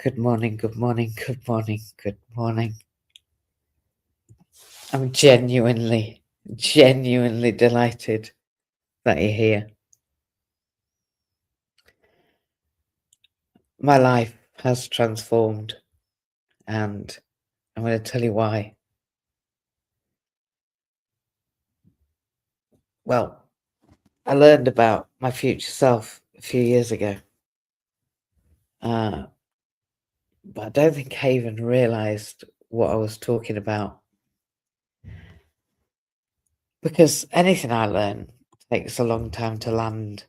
Good morning, good morning, good morning, good morning. I'm genuinely delighted that you're here. My life has transformed, and I'm going to tell you why. Well, I learned about my future self a few years ago, but I don't think I even realised what I was talking about, because anything I learn takes a long time to land.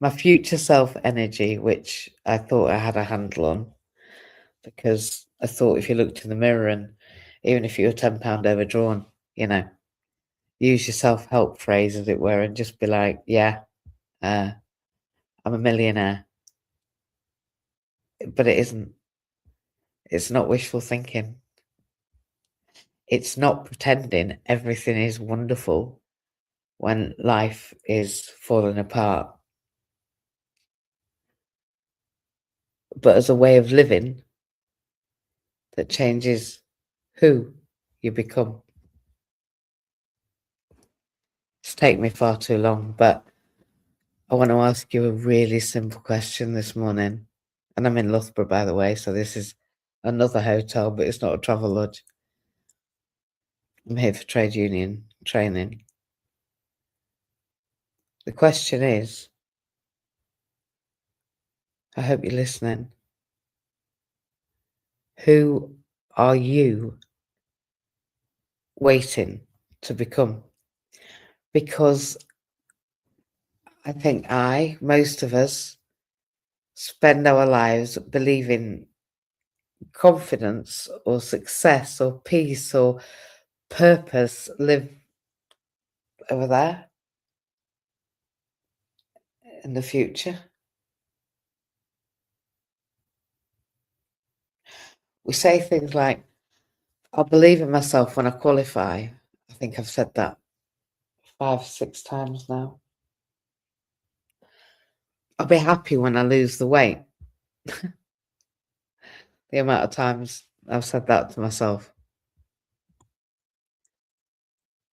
My future self energy, which I thought I had a handle on, because I thought if you looked in the mirror and even if you were £10 overdrawn, use your self-help phrase, as it were, and just be like, yeah, I'm a millionaire. But it isn't. It's not wishful thinking. It's not pretending everything is wonderful when life is falling apart. But as a way of living that changes who you become. It's taken me far too long, but I want to ask you a really simple question this morning. And I'm in Loughborough, by the way, so this is another hotel, but it's not a travel lodge. I'm here for trade union training. The question is, I hope you're listening. Who are you waiting to become? Because I think most of us, spend our lives believing confidence or success or peace or purpose live over there in the future. We say things like, I'll believe in myself when I qualify. I think I've said that 5, 6 times now. I'll be happy when I lose the weight. The amount of times I've said that to myself.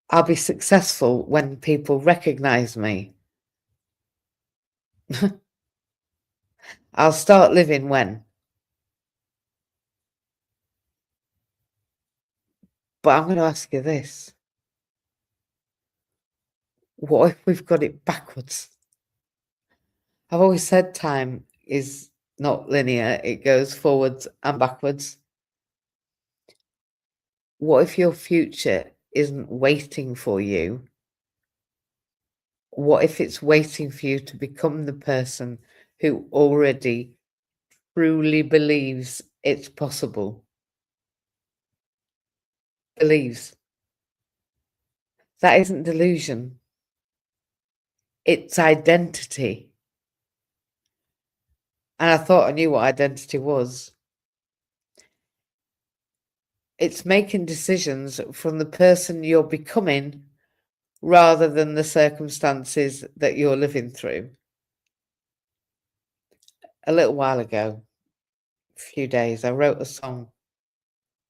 I'll be successful when people recognize me. I'll start living when. But I'm going to ask you this. What if we've got it backwards? I've always said time is not linear. It goes forwards and backwards. What if your future isn't waiting for you? What if it's waiting for you to become the person who already truly believes it's possible? Believes. That isn't delusion. It's identity. And I thought I knew what identity was. It's making decisions from the person you're becoming rather than the circumstances that you're living through. A little while ago, a few days, I wrote a song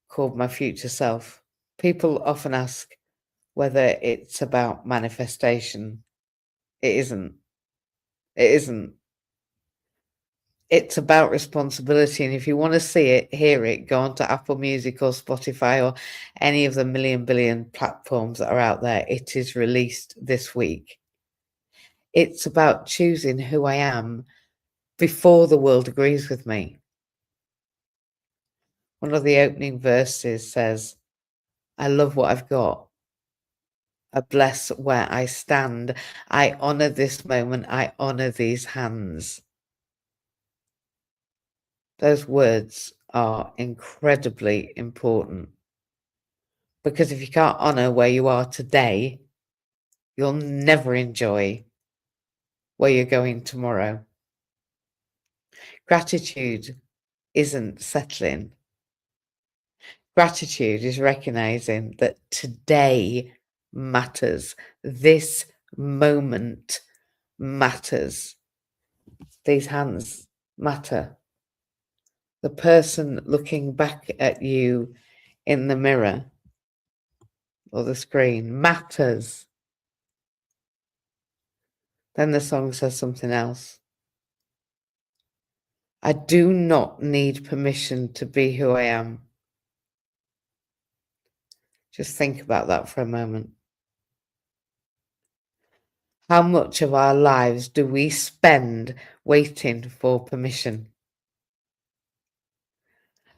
called My Future Self. People often ask whether it's about manifestation. It isn't. It isn't. It's about responsibility. And if you want to see it, hear it, go onto Apple Music or Spotify or any of the billion platforms that are out there. It is released this week. It's about choosing who I am before the world agrees with me. One of the opening verses says, I love what I've got. I bless where I stand. I honor this moment. I honor these hands. Those words are incredibly important, because if you can't honor where you are today, you'll never enjoy where you're going tomorrow. Gratitude isn't settling. Gratitude is recognizing that today matters. This moment matters. These hands matter. The person looking back at you in the mirror or the screen matters. Then the song says something else. I do not need permission to be who I am. Just think about that for a moment. How much of our lives do we spend waiting for permission?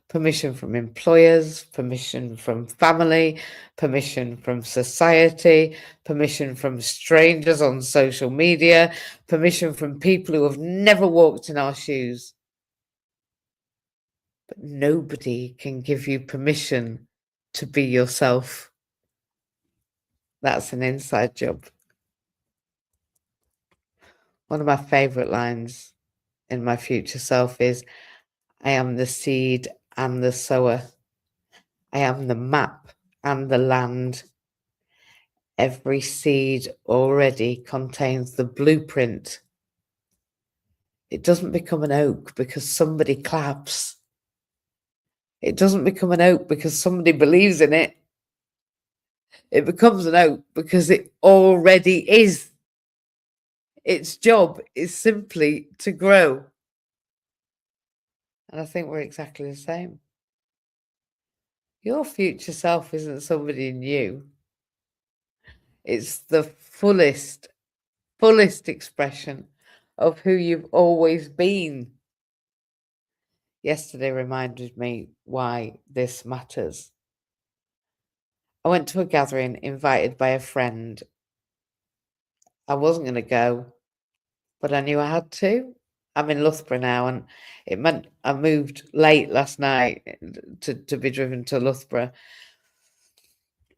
Permission from employers, permission from family, permission from society, permission from strangers on social media, permission from people who have never walked in our shoes. But nobody can give you permission to be yourself. That's an inside job. One of my favorite lines in My Future Self is, I am the seed and the sower. I am the map and the land. Every seed already contains the blueprint. It doesn't become an oak because somebody claps. It doesn't become an oak because somebody believes in it. It becomes an oak because it already is. Its job is simply to grow. And I think we're exactly the same. Your future self isn't somebody new. It's the fullest expression of who you've always been. Yesterday reminded me why this matters. I went to a gathering invited by a friend. I wasn't going to go, but I knew I had to. I'm in Loughborough now, and it meant I moved late last night to be driven to Loughborough.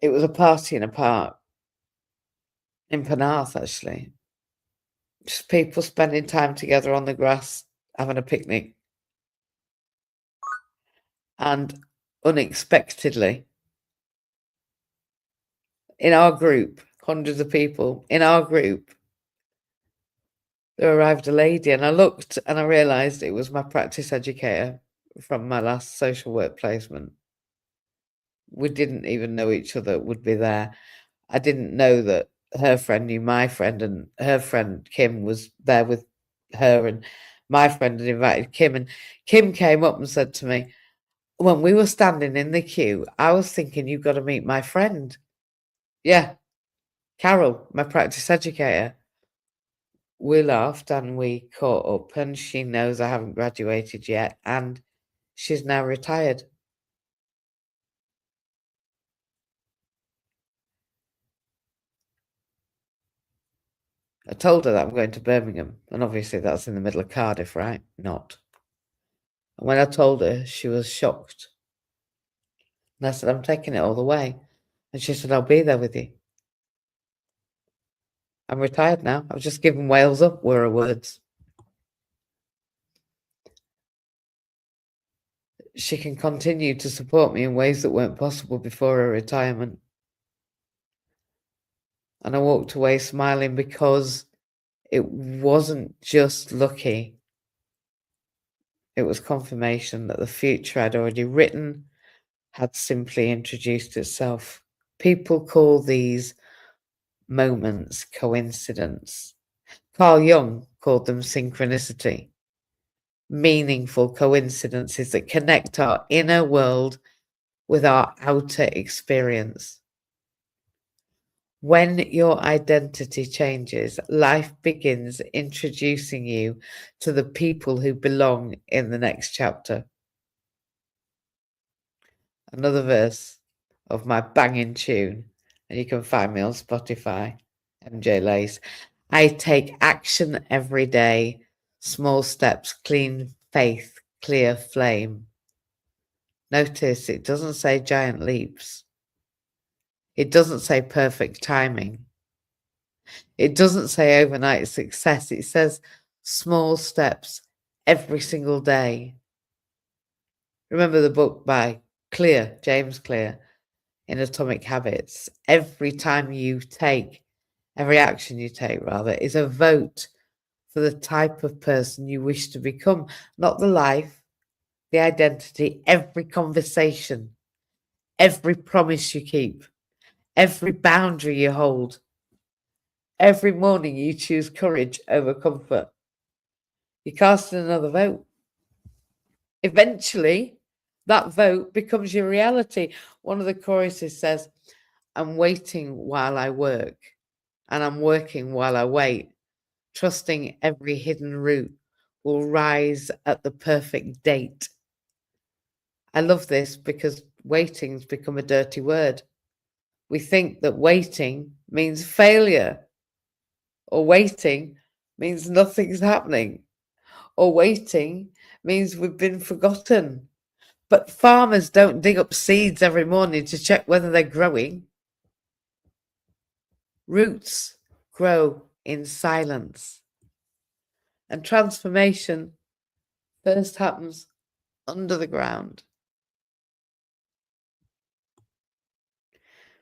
It was a party in a park in Penarth, actually. Just people spending time together on the grass, having a picnic. And unexpectedly, in our group, hundreds of people, in our group, there arrived a lady, and I looked and I realised it was my practice educator from my last social work placement. We didn't even know each other would be there. I didn't know that her friend knew my friend, and her friend Kim was there with her, and my friend had invited Kim, and Kim came up and said to me, when we were standing in the queue, I was thinking, you've got to meet my friend. Yeah, Carol, my practice educator. We laughed and we caught up, and she knows I haven't graduated yet, and she's now retired. I told her that I'm going to Birmingham, and obviously that's in the middle of Cardiff, right? Not. And when I told her, she was shocked. And I said, I'm taking it all the way. And she said, I'll be there with you. I'm retired now. I've just given Wales up, were her words. She can continue to support me in ways that weren't possible before her retirement. And I walked away smiling because it wasn't just lucky. It was confirmation that the future I'd already written had simply introduced itself. People call these moments coincidence. Carl Jung called them synchronicity. Meaningful coincidences that connect our inner world with our outer experience. When your identity changes, life begins introducing you to the people who belong in the next chapter. Another verse of my banging tune, and you can find me on Spotify, MJ Lace. I take action every day, small steps, clean faith, clear flame. Notice it doesn't say giant leaps. It doesn't say perfect timing. It doesn't say overnight success. It says small steps every single day. Remember the book by Clear, James Clear, in Atomic Habits. Every action you take, rather, is a vote for the type of person you wish to become, not the life, the identity, every conversation, every promise you keep, every boundary you hold. Every morning you choose courage over comfort. You cast another vote. Eventually, that vote becomes your reality. One of the choruses says, I'm waiting while I work, and I'm working while I wait, trusting every hidden route will rise at the perfect date. I love this because waiting's become a dirty word. We think that waiting means failure, or waiting means nothing's happening, or waiting means we've been forgotten. But farmers don't dig up seeds every morning to check whether they're growing. Roots grow in silence. And transformation first happens under the ground.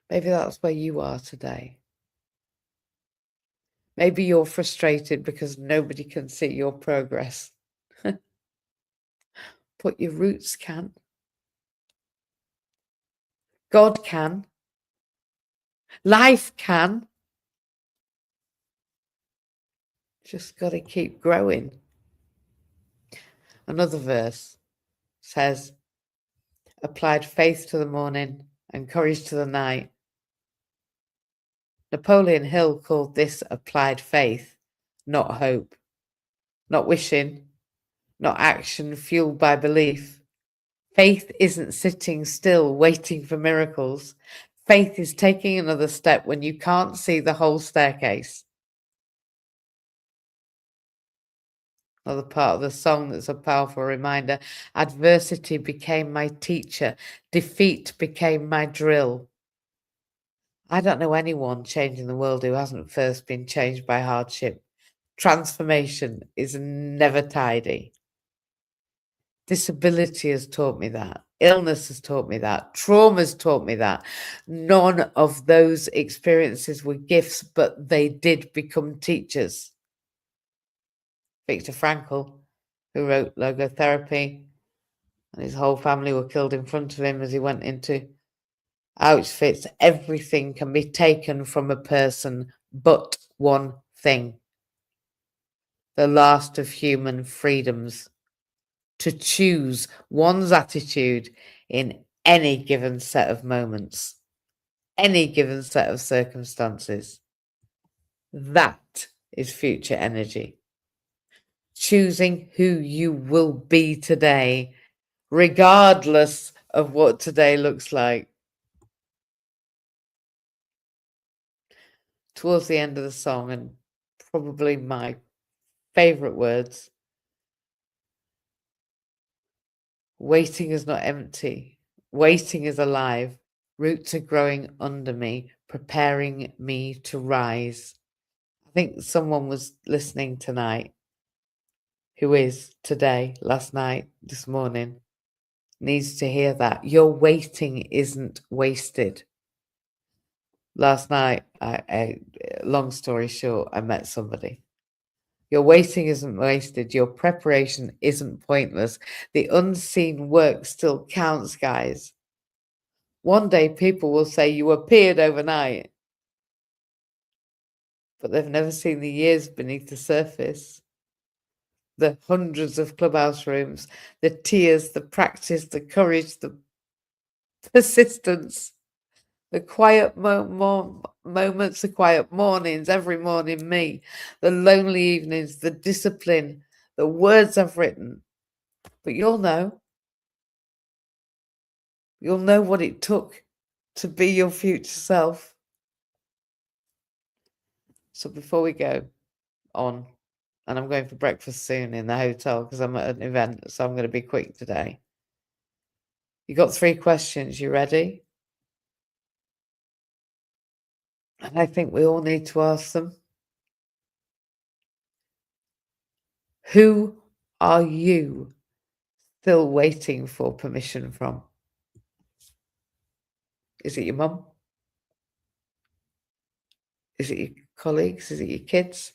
Maybe that's where you are today. Maybe you're frustrated because nobody can see your progress. But your roots can. God can. Life can. Just got to keep growing. Another verse says, applied faith to the morning and courage to the night. Napoleon Hill called this applied faith, not hope, not wishing, not action fueled by belief. Faith isn't sitting still waiting for miracles. Faith is taking another step when you can't see the whole staircase. Another part of the song that's a powerful reminder. Adversity became my teacher. Defeat became my drill. I don't know anyone changing the world who hasn't first been changed by hardship. Transformation is never tidy. Disability has taught me that. Illness has taught me that. Trauma has taught me that. None of those experiences were gifts, but they did become teachers. Viktor Frankl, who wrote Logotherapy, and his whole family were killed in front of him as he went into Auschwitz. Everything can be taken from a person but one thing. The last of human freedoms. To choose one's attitude in any given set of moments, any given set of circumstances. That is future energy. Choosing who you will be today, regardless of what today looks like. Towards the end of the song, and probably my favorite words, waiting is not empty. Waiting is alive. Roots are growing under me, preparing me to rise. I think someone was listening tonight who is today, last night, this morning, needs to hear that. Your waiting isn't wasted. Last night, long story short, I met somebody. Your waiting isn't wasted. Your preparation isn't pointless. The unseen work still counts, guys. One day people will say you appeared overnight, but they've never seen the years beneath the surface. The hundreds of clubhouse rooms, the tears, the practice, the courage, the persistence, the quiet moments, the quiet mornings, every morning me, the lonely evenings, the discipline, the words I've written. But you'll know. You'll know what it took to be your future self. So before we go on, and I'm going for breakfast soon in the hotel because I'm at an event, so I'm going to be quick today. You got 3 questions. You ready? And I think we all need to ask them. Who are you still waiting for permission from? Is it your mum? Is it your colleagues? Is it your kids?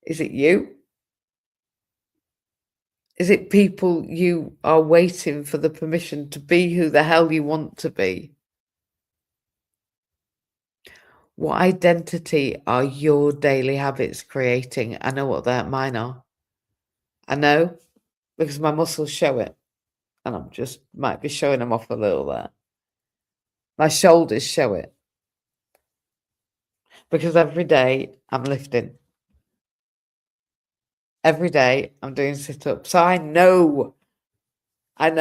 Is it you? Is it people you are waiting for the permission to be who the hell you want to be? What identity are your daily habits creating? I know what mine are. I know because my muscles show it, and I'm just might be showing them off a little there. My shoulders show it because every day I'm lifting. Every day I'm doing sit-ups. So I know, I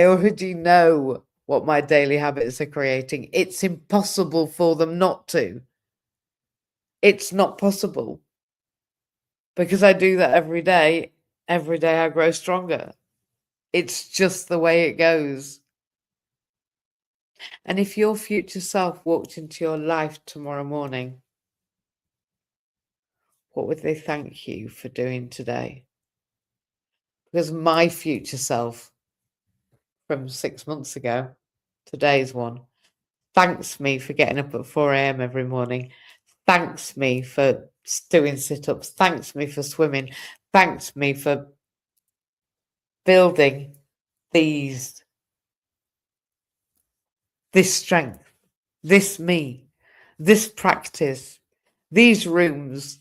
already know what my daily habits are creating. It's impossible for them not to. It's not possible because I do that every day. Every day I grow stronger. It's just the way it goes. And if your future self walked into your life tomorrow morning, what would they thank you for doing today? Because my future self from 6 months ago, today's one, thanks me for getting up at 4 a.m. every morning, thanks me for doing sit-ups, thanks me for swimming, thanks me for building this strength, this me, this practice, these rooms,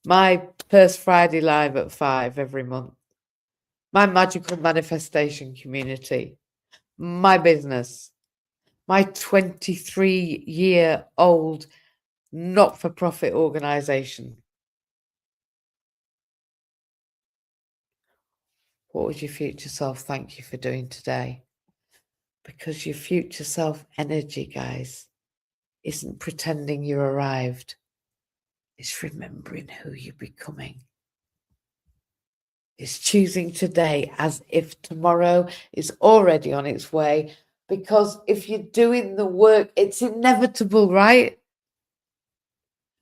my first Friday live at 5 every month, my magical manifestation community, my business, my 23-year-old not-for-profit organization. What would your future self thank you for doing today? Because your future self energy, guys, isn't pretending you arrived. It's remembering who you're becoming. It's choosing today as if tomorrow is already on its way. Because if you're doing the work, it's inevitable, right?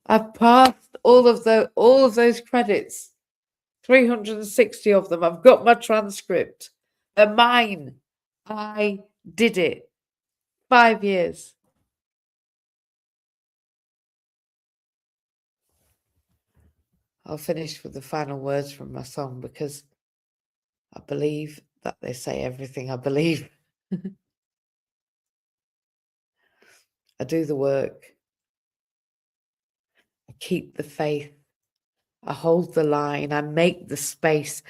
I've passed all of those credits, 360 of them. I've got my transcript. They're mine. I did it. 5 years. I'll finish with the final words from my song because I believe that they say everything I believe. I do the work. I keep the faith. I hold the line. I make the space.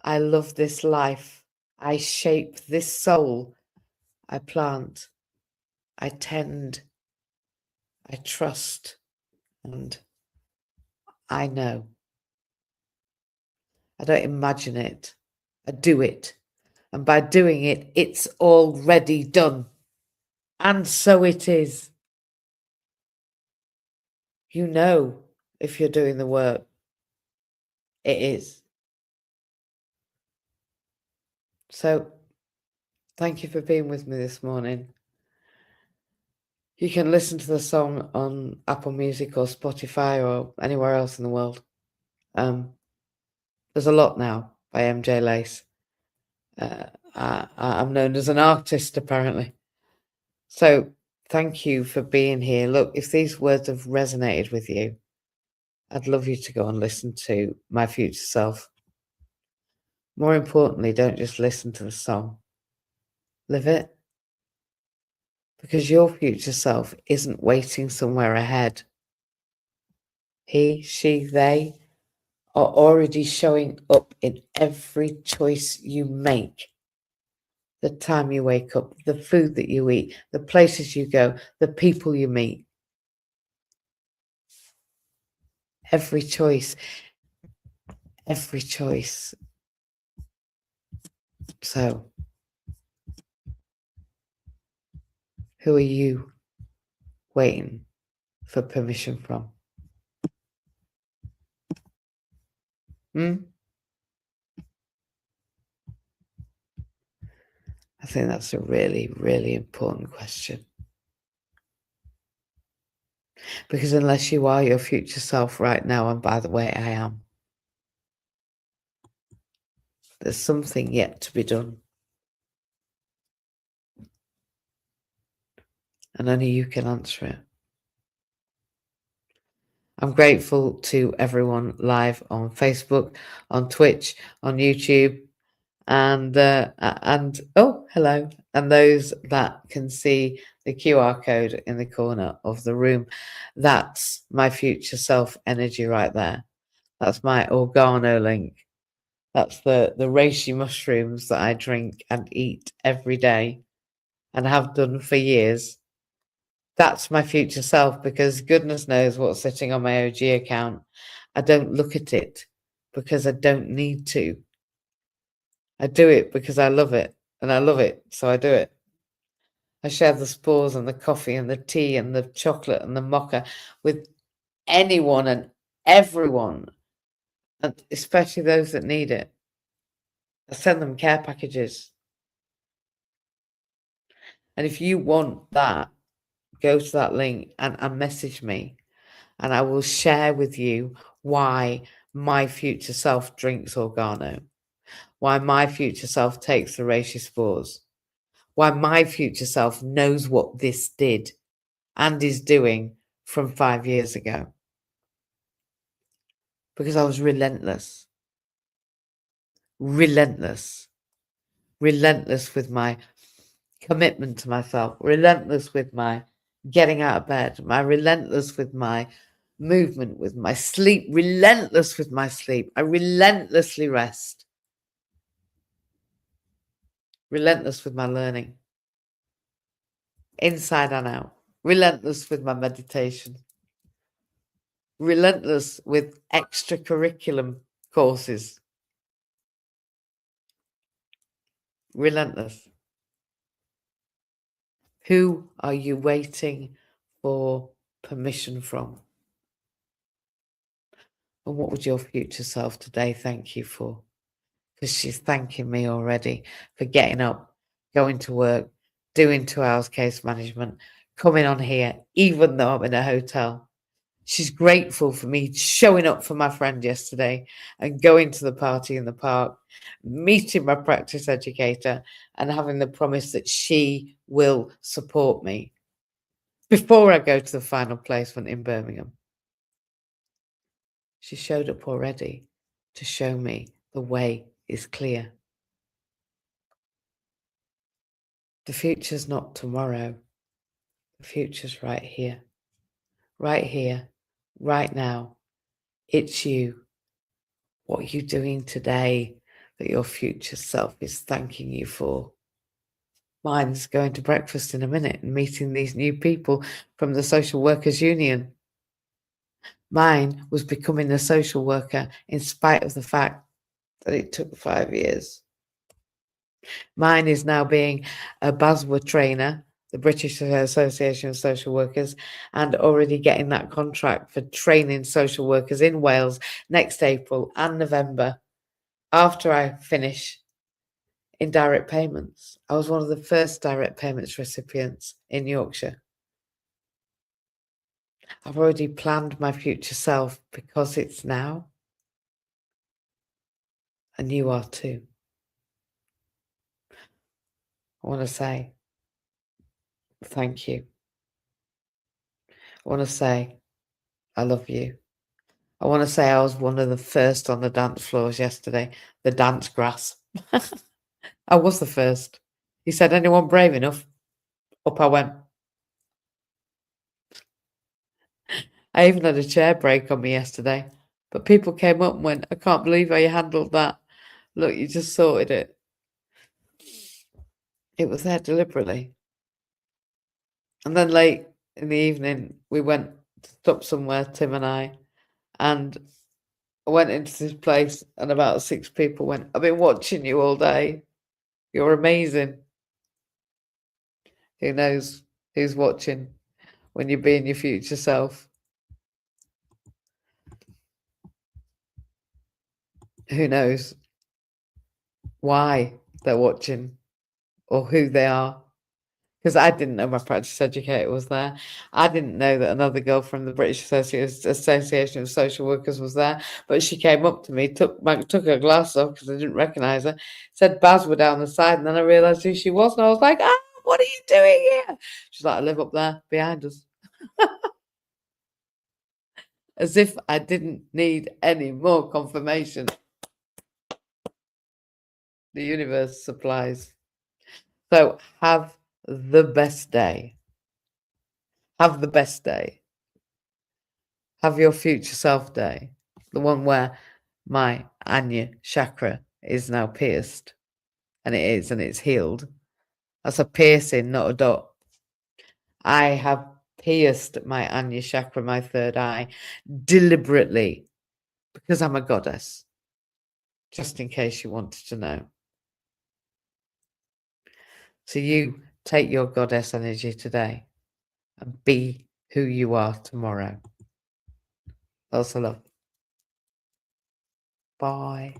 I love this life. I shape this soul. I plant. I tend. I trust. And I know. I don't imagine it. I do it. And by doing it, it's already done. And so it is. You know if you're doing the work. It is. So thank you for being with me this morning. You can listen to the song on Apple Music or Spotify or anywhere else in the world. There's a lot now by MJ Lace. I'm known as an artist, apparently. So thank you for being here. Look, if these words have resonated with you, I'd love you to go and listen to My Future Self. More importantly, don't just listen to the song. Live it. Because your future self isn't waiting somewhere ahead. He, she, they are already showing up in every choice you make. The time you wake up, the food that you eat, the places you go, the people you meet. Every choice. Every choice. So, who are you waiting for permission from? I think that's a really, really important question. Because unless you are your future self right now, and by the way, I am, there's something yet to be done. And only you can answer it. I'm grateful to everyone live on Facebook, on Twitch, on YouTube, and oh, hello, and those that can see the QR code in the corner of the room. That's my future self energy right there. That's my organo link. That's the reishi mushrooms that I drink and eat every day and have done for years. That's my future self, because goodness knows what's sitting on my OG account. I don't look at it because I don't need to. I do it because I love it, and I love it, so I do it. I share the spores and the coffee and the tea and the chocolate and the mocha with anyone and everyone, and especially those that need it. I send them care packages. And if you want that, go to that link and message me, and I will share with you why my future self drinks Organo, why my future self takes the reishi spores, why my future self knows what this did and is doing from 5 years ago. Because I was relentless. Relentless. Relentless with my commitment to myself. Relentless with my getting out of bed. My relentless with my movement, with my sleep. Relentless with my sleep. I relentlessly rest. Relentless with my learning. Inside and out. Relentless with my meditation. Relentless with extracurriculum courses. Relentless. Who are you waiting for permission from? And what would your future self today thank you for? Because she's thanking me already for getting up, going to work, doing 2 hours case management, coming on here, even though I'm in a hotel. She's grateful for me showing up for my friend yesterday and going to the party in the park, meeting my practice educator, and having the promise that she will support me before I go to the final placement in Birmingham. She showed up already to show me the way is clear. The future's not tomorrow. The future's right here, right now. It's you. What are you doing today that your future self is thanking you for? Mine's going to breakfast in a minute and meeting these new people from the Social Workers Union. Mine was becoming a social worker in spite of the fact that it took 5 years. Mine is now being a BASWA trainer, the British Association of Social Workers, and already getting that contract for training social workers in Wales next April and November after I finish in direct payments. I was one of the first direct payments recipients in Yorkshire. I've already planned my future self because it's now, and you are too. I want to say thank you. I want to say I love you. I want to say I was one of the first on the dance floors yesterday, the dance grass. I was the first. He said, anyone brave enough? Up I went. I even had a chair break on me yesterday, but people came up and went, I can't believe how you handled that. Look, you just sorted it. It was there deliberately. And then late in the evening, we went to stop somewhere, Tim and I went into this place, and about 6 people went, I've been watching you all day. You're amazing. Who knows who's watching when you're being your future self? Who knows why they're watching or who they are? Because I didn't know my practice educator was there. I didn't know that another girl from the British Association of Social Workers was there. But she came up to me, took her glasses off because I didn't recognise her, said BASWA down the side, and then I realised who she was, and I was like, what are you doing here? She's like, I live up there behind us. As if I didn't need any more confirmation. The universe supplies. So have the best day. Have the best day. Have your future self day. The one where my Anya chakra is now pierced. And it is, and it's healed. That's a piercing, not a dot. I have pierced my Anya chakra, my third eye, deliberately, because I'm a goddess. Just in case you wanted to know. So you take your goddess energy today and be who you are tomorrow. Lots of love. Bye.